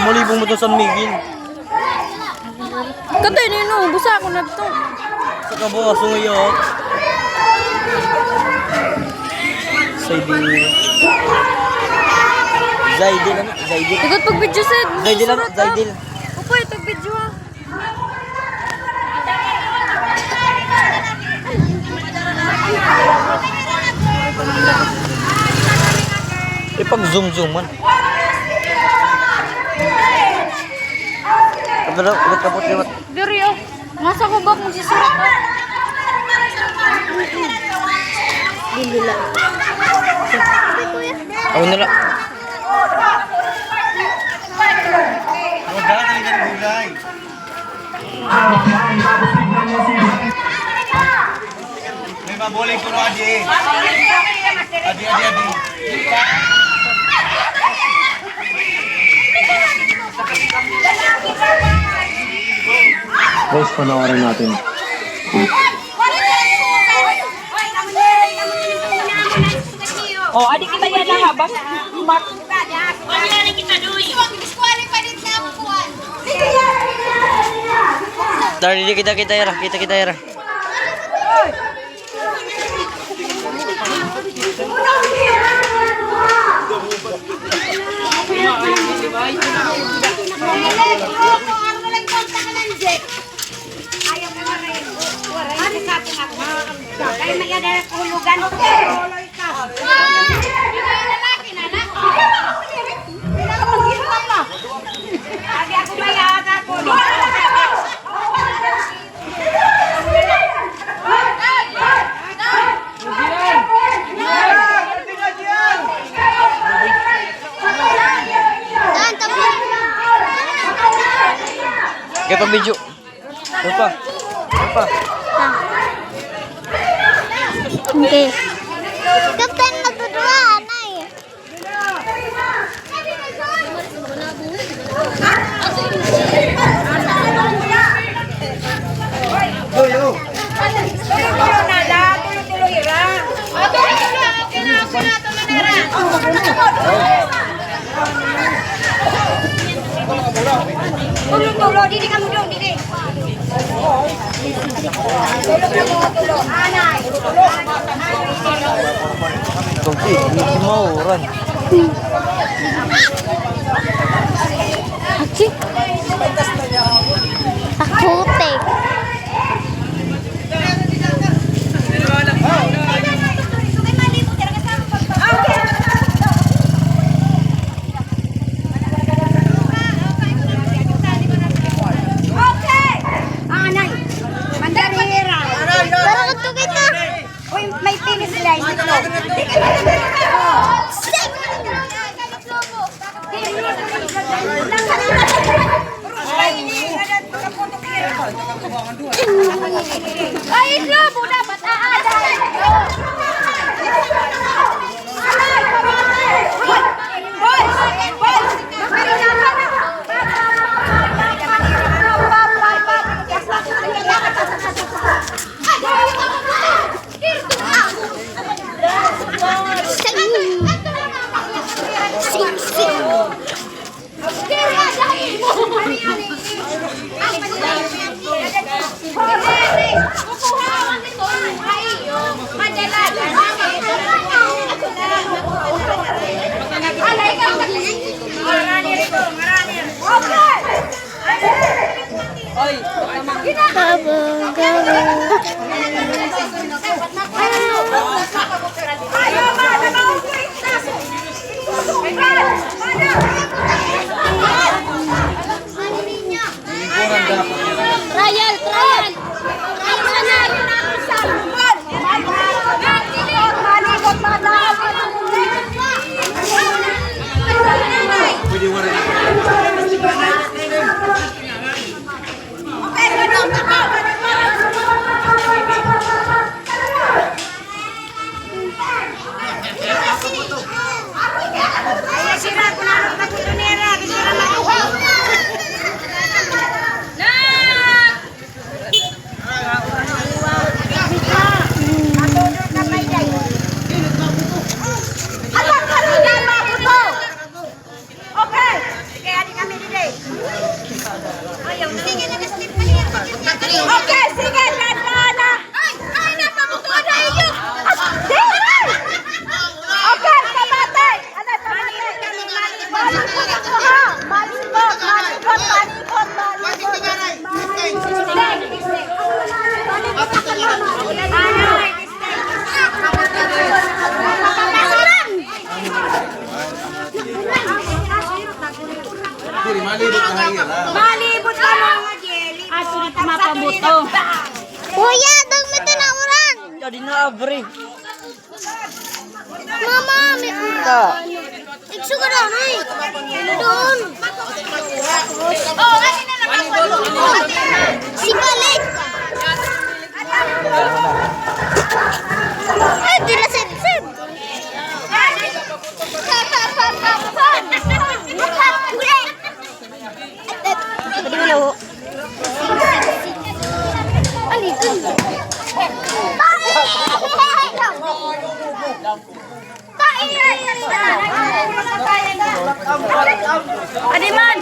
Malibong mo to San Miguel. Katay na yun, busa ako na ito. Sa kabukas ngayon. Zaidil ano? Zaidil. Ikot pag video set. Zaidil ano? Zaidil. Opo, ito video ah. Ipag-zoom man. Kabalo, ulit kapot liwat. Diri oh. Nasa ko ba magsisulat ah? Dili lang. Ako nila. Wala na yung gulay. May mabuling ko na adi. Adi. Guys, panoorin natin. Oh, adik kita yan lang habang Mark. Dari kita ya, kita ya. Kaya pambidyo. Apa? Okay. Kapten magdudua, Nay. Tulo, didi kamu dong, didi. Tulo. Anay. Tungki, hindi mau orang. Achi. Takute. May finish slice ito. Ay, islobo dapat aaday. Okay, sige, Lana. Ay, napabutuan na iyo. Okay, kamatay. Ano, kamatay? Malibot ako, ha? Malibot. Malibot ka mga jelly. At sulit mapabuto. Kuya, dang may tinauran. Jadi na abre. Mama, may Kita. ikso ka daw, nay. Doon. Si Balik. Ay, di na sip-sip. Tadi mo na ho. Ano ito? Adiman!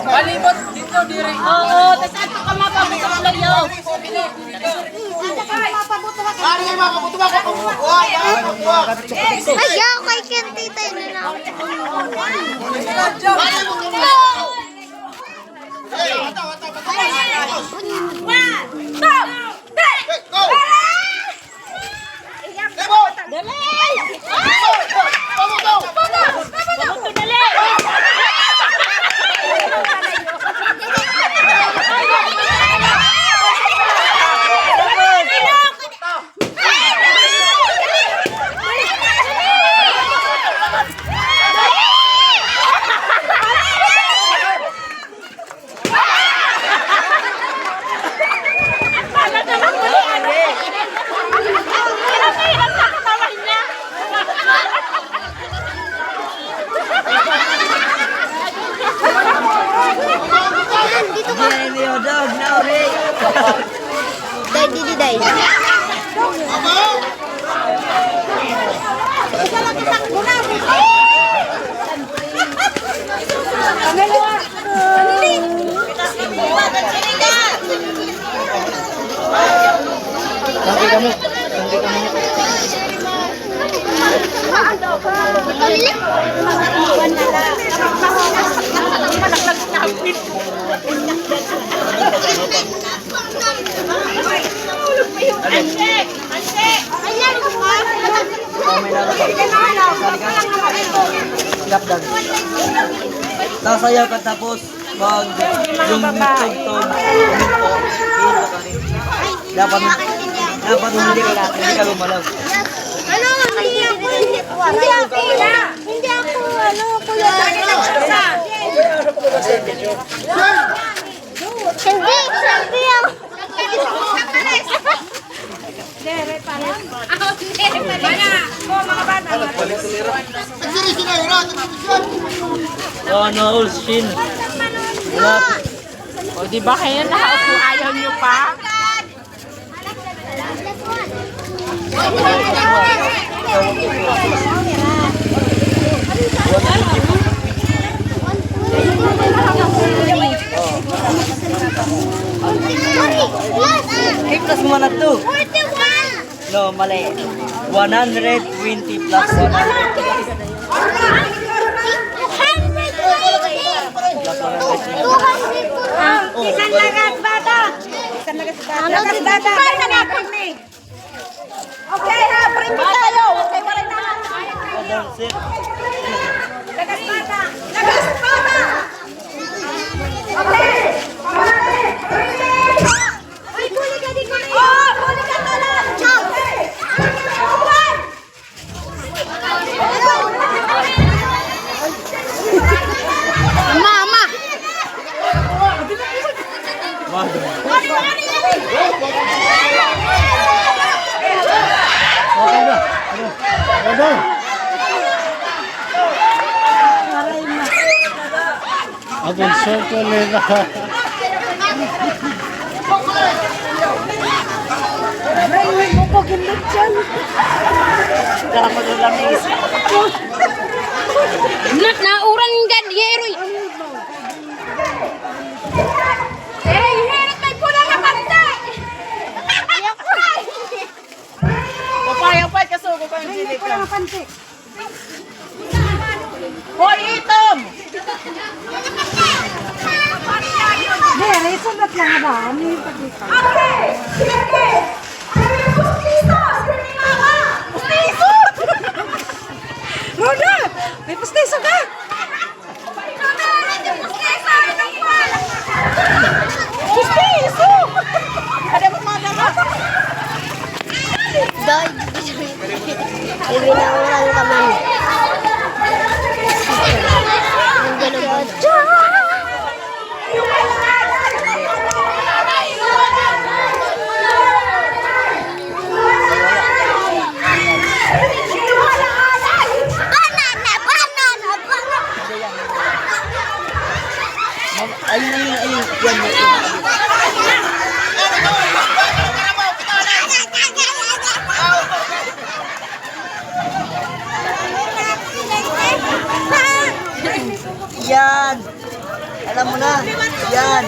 Malibot dito diri. Oo, tapos ato ka mapabuto ng layo. Ay, yaw kay Kenti tayo na lang. Day, di day. Tangki kamu. Tangki kamu. Lapdan. Nasayaw ka tapos mag yung tugtog minto dapat hindi ka lumalaw. Ano? Hindi ako, kuya. Hindi ako. Ano, Ulshin? Wala. O, di ba kayo nakaupo ayaw nyo pa? Plus mo na to. No, mali. 120 plus 100. Isan lagas bata. Isan lagas bata. Lagas bata. Okay ha, print tayo. Okay, wala na. That's it. Lagas bata. Lagas bata. Okay. Ay, huli ka din ko na. Oh, huli ka na lang. Okay. Mama. Okay na. Ano? Abel circle na. Karang maglalamig. Not na Murang gan hero. Hero kay pula nga pantay. Papayang kasuko ko yung sili ka. Hoy, itom! Mary, sunod lang ba? Ano yung pagkita? Okay! Sige! Pustiso! Sino ni Mama? Pustiso! Rona! May pustiso ka! Pustiso! Ada mo mga dama? Doy. Ibinauran ka man. Ang galog. Ayun. Yan. Yan. Alam mo na. Yan.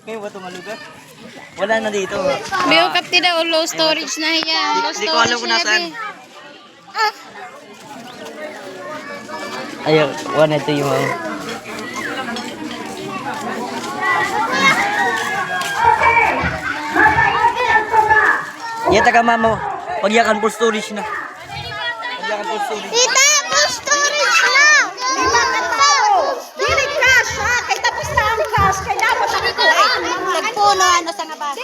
Kayo ba tumalugar? Wala na dito. Biyo kapti daw low storage na yan. Low Hindi ko alam kung nasaan. Ayaw, wala ito yung Iya taga mama, pagyakan full storage na. Pagyakan full storage. Tita, full storage na. Dili cash ha, kay tapos na ang cash, kay dapat ang ito. Nagpuno ano sa nga baso.